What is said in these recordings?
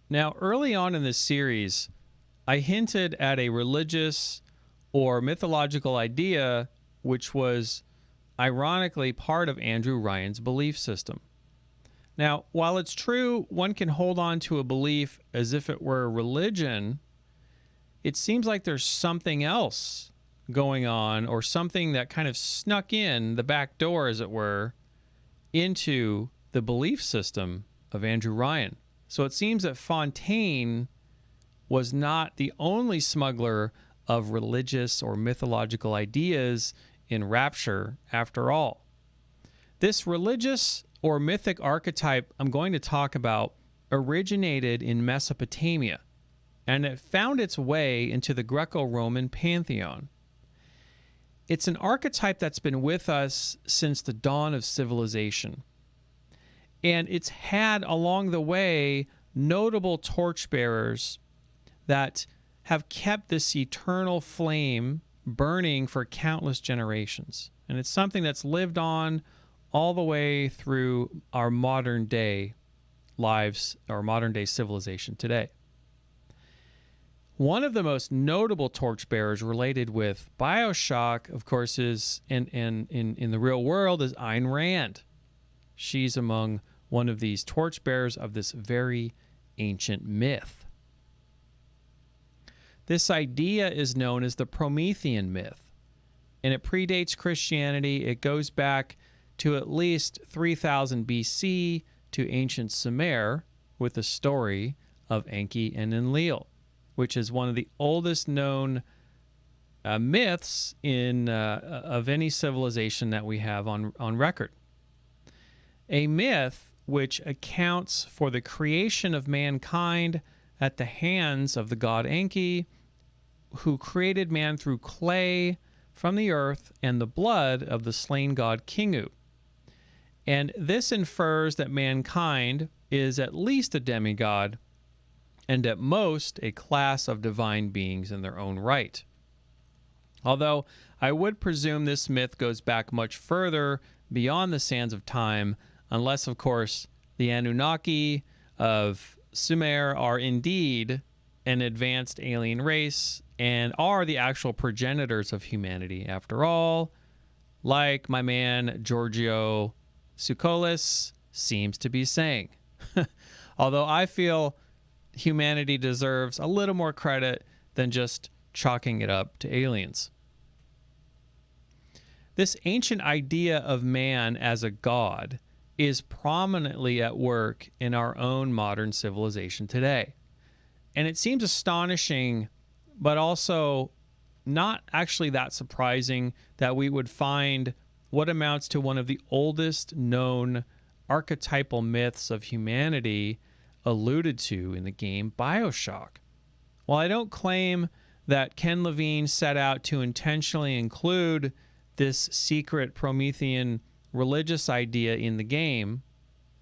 Now, early on in this series, I hinted at a religious or mythological idea which was ironically part of Andrew Ryan's belief system. Now, while it's true one can hold on to a belief as if it were a religion, it seems like there's something else going on, or something that kind of snuck in the back door, as it were, into the belief system of Andrew Ryan. So it seems that Fontaine was not the only smuggler of religious or mythological ideas in Rapture after all. This religious or mythic archetype I'm going to talk about originated in Mesopotamia, and it found its way into the Greco-Roman pantheon. It's an archetype that's been with us since the dawn of civilization. And it's had along the way notable torchbearers that have kept this eternal flame burning for countless generations. And it's something that's lived on all the way through our modern day lives, our modern day civilization today. One of the most notable torchbearers related with Bioshock, of course, is in the real world is Ayn Rand. She's among one of these torchbearers of this very ancient myth. This idea is known as the Promethean myth, and it predates Christianity. It goes back to at least 3000 BC to ancient Sumer with the story of Enki and Enlil, which is one of the oldest known myths of any civilization that we have on record. A myth which accounts for the creation of mankind at the hands of the god Enki, who created man through clay from the earth and the blood of the slain god Kingu. And this infers that mankind is at least a demigod, and at most a class of divine beings in their own right. Although I would presume this myth goes back much further beyond the sands of time, unless, of course, the Anunnaki of Sumer are indeed an advanced alien race and are the actual progenitors of humanity after all, like my man Giorgio Tsoukalos seems to be saying. Although I feel humanity deserves a little more credit than just chalking it up to aliens. This ancient idea of man as a god is prominently at work in our own modern civilization today. And it seems astonishing, but also not actually that surprising, that we would find what amounts to one of the oldest known archetypal myths of humanity alluded to in the game Bioshock. While I don't claim that Ken Levine set out to intentionally include this secret Promethean religious idea in the game,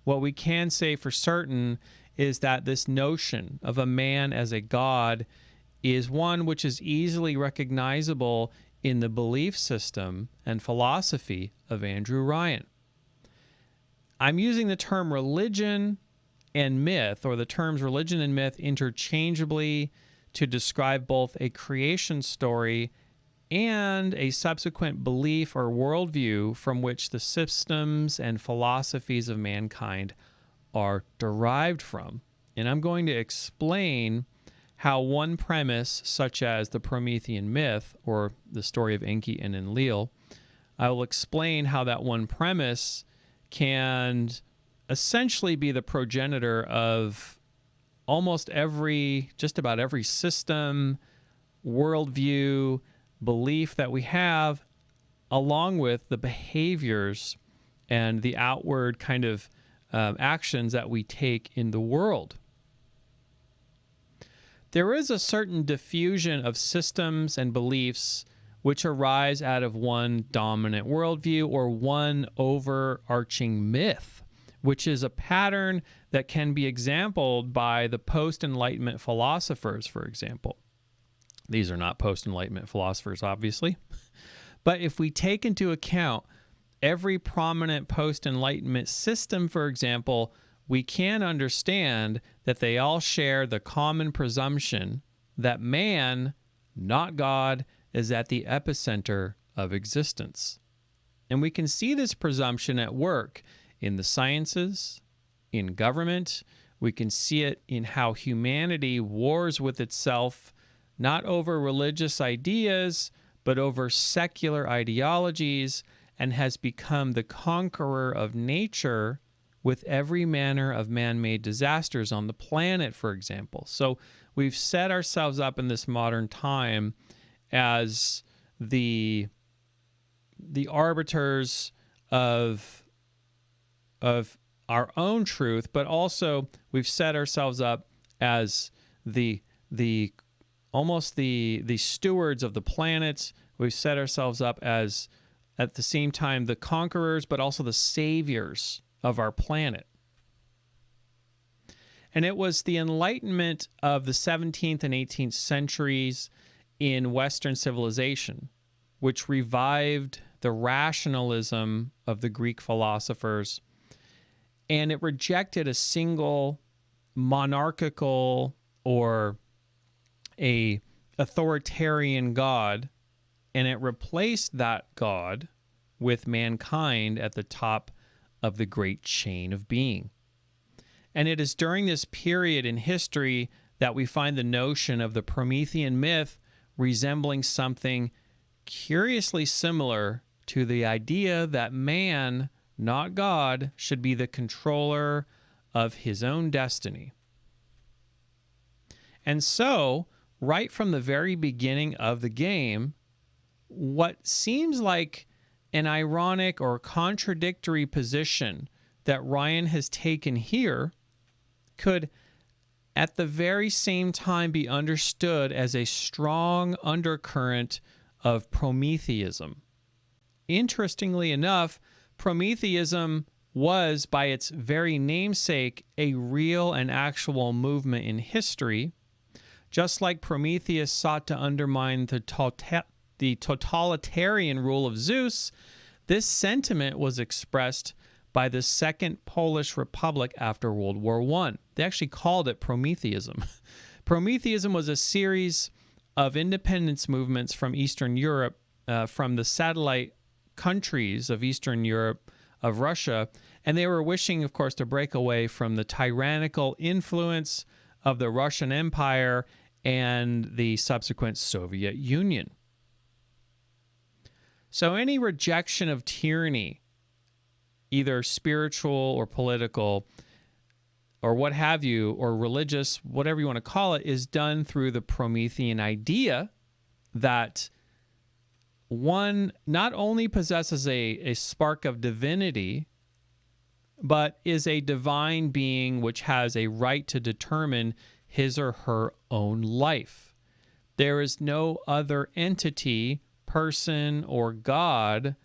what we can say for certain is that this notion of a man as a god is one which is easily recognizable in the belief system and philosophy of Andrew Ryan. I'm using the term religion and myth, or the terms religion and myth, interchangeably to describe both a creation story and a subsequent belief or worldview from which the systems and philosophies of mankind are derived from. And I'm going to explain how one premise, such as the Promethean myth or the story of Enki and Enlil, I will explain how that one premise can essentially be the progenitor of just about every system, worldview, belief that we have, along with the behaviors and the outward kind of actions that we take in the world. There is a certain diffusion of systems and beliefs which arise out of one dominant worldview or one overarching myth, which is a pattern that can be exampled by the post-Enlightenment philosophers, for example. These are not post-Enlightenment philosophers, obviously. But if we take into account every prominent post-Enlightenment system, for example, we can understand that they all share the common presumption that man, not God, is at the epicenter of existence. And we can see this presumption at work in the sciences, in government. We can see it in how humanity wars with itself, not over religious ideas, but over secular ideologies, and has become the conqueror of nature with every manner of man-made disasters on the planet, for example. So we've set ourselves up in this modern time as the arbiters of our own truth, but also we've set ourselves up as the stewards of the planet. We've set ourselves up as, at the same time, the conquerors, but also the saviors of our planet. And it was the Enlightenment of the 17th and 18th centuries in Western civilization which revived the rationalism of the Greek philosophers, and it rejected a single monarchical or a authoritarian God, and it replaced that God with mankind at the top of the great chain of being. And it is during this period in history that we find the notion of the Promethean myth resembling something curiously similar to the idea that man, not God, should be the controller of his own destiny. And so, right from the very beginning of the game, what seems like an ironic or contradictory position that Ryan has taken here could at the very same time be understood as a strong undercurrent of Prometheism. Interestingly enough, Prometheism was, by its very namesake, a real and actual movement in history. Just like Prometheus sought to undermine the totalitarian rule of Zeus, this sentiment was expressed by the Second Polish Republic after World War I. They actually called it Prometheism. Prometheism was a series of independence movements from Eastern Europe, from the satellite countries of Eastern Europe, of Russia, and they were wishing, of course, to break away from the tyrannical influence of the Russian Empire and the subsequent Soviet Union. So any rejection of tyranny, either spiritual or political, or what have you, or religious, whatever you want to call it, is done through the Promethean idea that one not only possesses a spark of divinity, but is a divine being which has a right to determine his or her own life. There is no other entity, person, or God,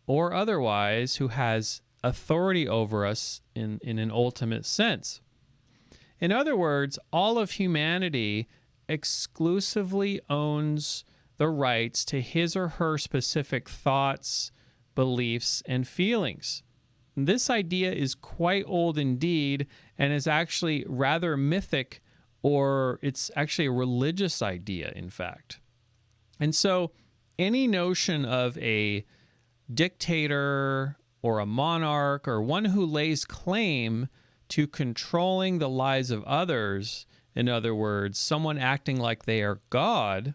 or otherwise, who has authority over us in an ultimate sense. In other words, all of humanity exclusively owns the rights to his or her specific thoughts, beliefs, and feelings. This idea is quite old indeed and is actually rather mythic, or it's actually a religious idea, in fact. And so any notion of a dictator or a monarch or one who lays claim to controlling the lives of others, in other words, someone acting like they are God,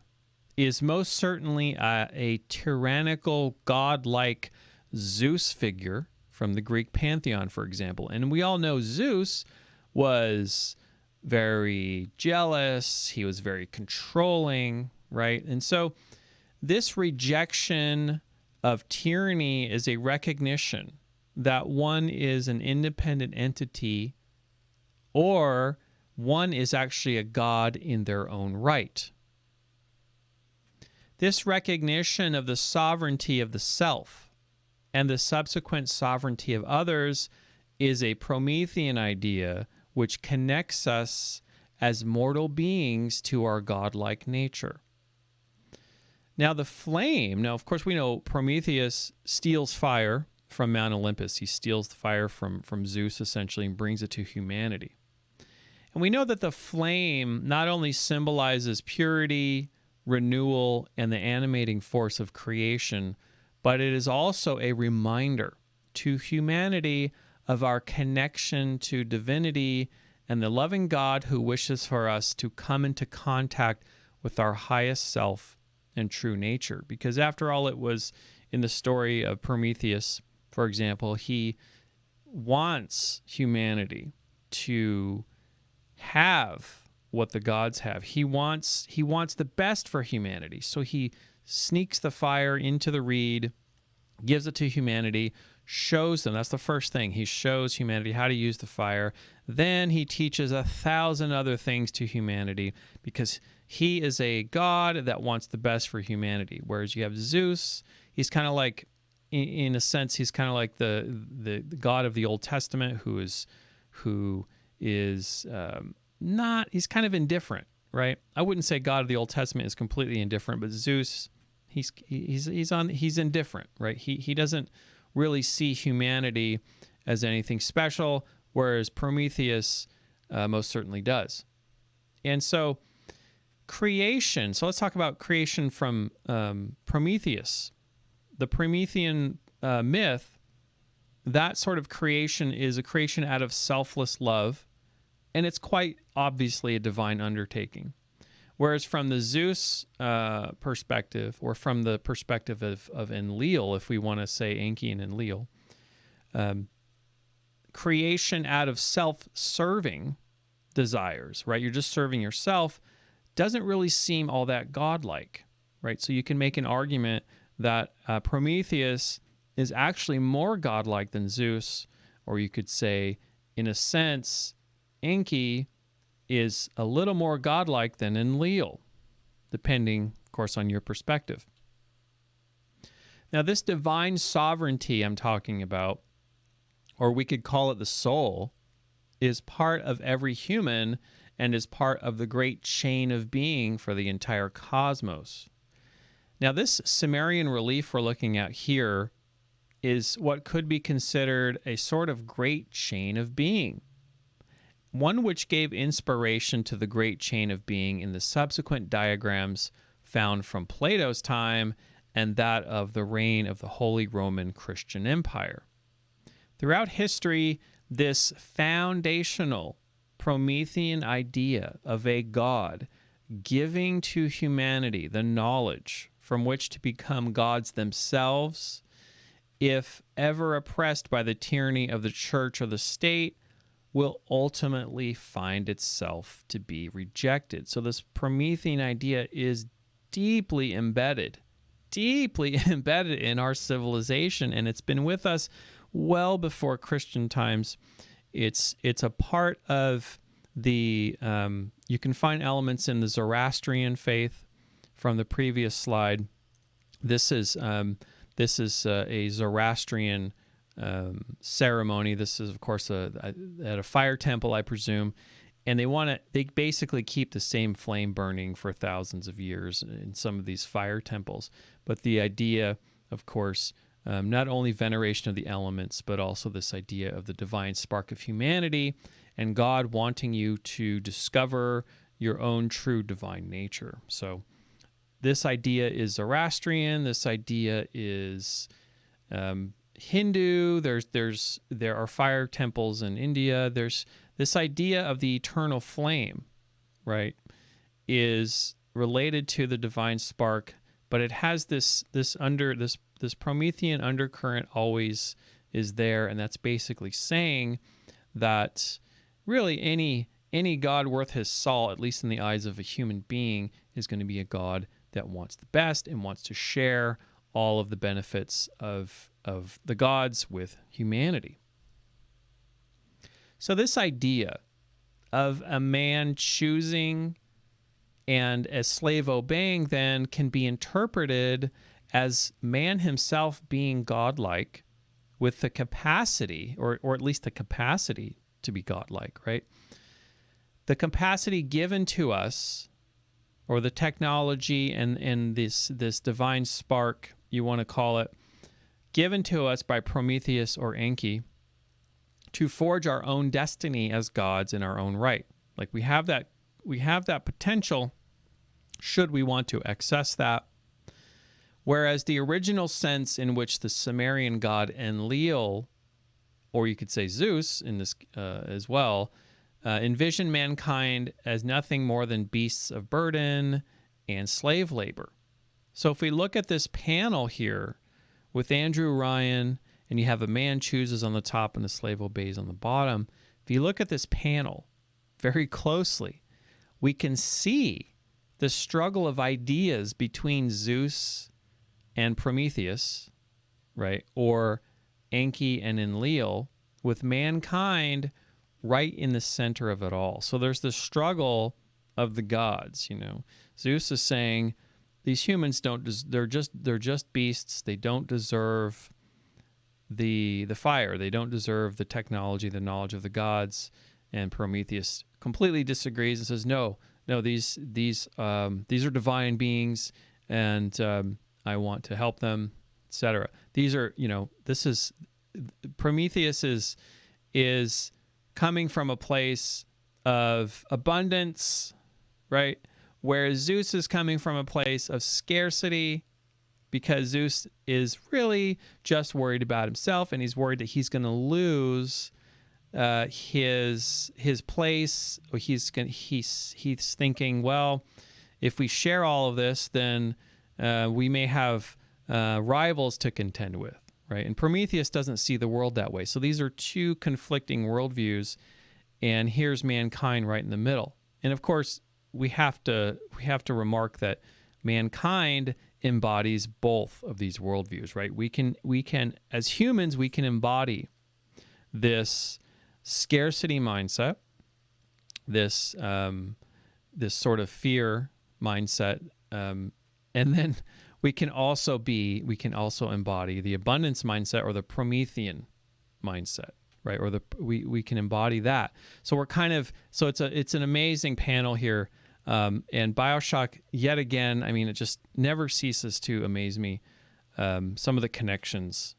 is most certainly a tyrannical, godlike Zeus figure from the Greek pantheon, for example. And we all know Zeus was very jealous, he was very controlling, right? And so this rejection of tyranny is a recognition that one is an independent entity, or one is actually a god in their own right. This recognition of the sovereignty of the self and the subsequent sovereignty of others is a Promethean idea which connects us as mortal beings to our godlike nature. Now, the flame, now, of course, we know Prometheus steals fire from Mount Olympus. He steals the fire from Zeus, essentially, and brings it to humanity. And we know that the flame not only symbolizes purity, renewal, and the animating force of creation, but it is also a reminder to humanity of our connection to divinity and the loving God who wishes for us to come into contact with our highest self and true nature. Because after all, it was in the story of Prometheus, for example, he wants humanity to have what the gods have. He wants the best for humanity. So he sneaks the fire into the reed, gives it to humanity, shows them. That's the first thing. He shows humanity how to use the fire. Then he teaches 1,000 other things to humanity because he is a god that wants the best for humanity. Whereas you have Zeus, he's kind of like, in a sense, he's kind of like the god of the Old Testament who is not, he's kind of indifferent, right? I wouldn't say God of the Old Testament is completely indifferent, but Zeus, he's indifferent, right? He doesn't really see humanity as anything special, whereas Prometheus most certainly does. And so creation, so let's talk about creation from Prometheus. The Promethean myth, that sort of creation is a creation out of selfless love, and it's quite obviously a divine undertaking. Whereas from the Zeus perspective, or from the perspective of Enlil, if we want to say Enki and Enlil, creation out of self-serving desires, right? You're just serving yourself, doesn't really seem all that godlike, right? So you can make an argument that Prometheus is actually more godlike than Zeus, or you could say, in a sense, Enki is a little more godlike than Enlil, depending, of course, on your perspective. Now, this divine sovereignty I'm talking about, or we could call it the soul, is part of every human and is part of the great chain of being for the entire cosmos. Now, this Sumerian relief we're looking at here is what could be considered a sort of great chain of being, one which gave inspiration to the great chain of being in the subsequent diagrams found from Plato's time and that of the reign of the Holy Roman Christian Empire. Throughout history, this foundational Promethean idea of a god giving to humanity the knowledge from which to become gods themselves, if ever oppressed by the tyranny of the church or the state, will ultimately find itself to be rejected. So this Promethean idea is deeply embedded in our civilization, and it's been with us well before Christian times. It's a part of the, you can find elements in the Zoroastrian faith from the previous slide. This is a Zoroastrian ceremony. This is, of course, at a fire temple, I presume, and they basically keep the same flame burning for thousands of years in some of these fire temples. But the idea, of course, not only veneration of the elements, but also this idea of the divine spark of humanity and God wanting you to discover your own true divine nature. So this idea is Zoroastrian. This idea is Hindu. There are fire temples in India. There's this idea of the eternal flame, right, is related to the divine spark, but it has this Promethean undercurrent always is there, and that's basically saying that really any god worth his salt, at least in the eyes of a human being, is going to be a god that wants the best and wants to share all of the benefits of the gods with humanity. So this idea of a man choosing and a slave obeying then can be interpreted as man himself being godlike with the capacity, or at least the capacity to be godlike, right? The capacity given to us, or the technology and this divine spark, you want to call it, given to us by Prometheus or Enki to forge our own destiny as gods in our own right. Like we have that potential should we want to access that. Whereas the original sense in which the Sumerian god Enlil, or you could say Zeus in this as well, envisioned mankind as nothing more than beasts of burden and slave labor. So if we look at this panel here with Andrew Ryan, and you have a man chooses on the top and the slave obeys on the bottom, if you look at this panel very closely, we can see the struggle of ideas between Zeus and Prometheus, right? Or Enki and Enlil, with mankind right in the center of it all. So there's the struggle of the gods, you know. Zeus is saying these humans they're just beasts. They don't deserve the fire. They don't deserve the technology, the knowledge of the gods. And Prometheus completely disagrees and says, no, these are divine beings, and I want to help them, etc. These are, this is Prometheus is coming from a place of abundance, right? Whereas Zeus is coming from a place of scarcity, because Zeus is really just worried about himself, and he's worried that he's going to lose his place. He's thinking, well, if we share all of this, then we may have rivals to contend with, right? And Prometheus doesn't see the world that way. So these are two conflicting worldviews, and here's mankind right in the middle. And of course, we have to remark that mankind embodies both of these worldviews, right? We can as humans, we can embody this scarcity mindset, this sort of fear mindset, and then we can also embody the abundance mindset, or the Promethean mindset, right? Or we can embody that. So it's an amazing panel here. And Bioshock, yet again, I mean, it just never ceases to amaze me. Some of the connections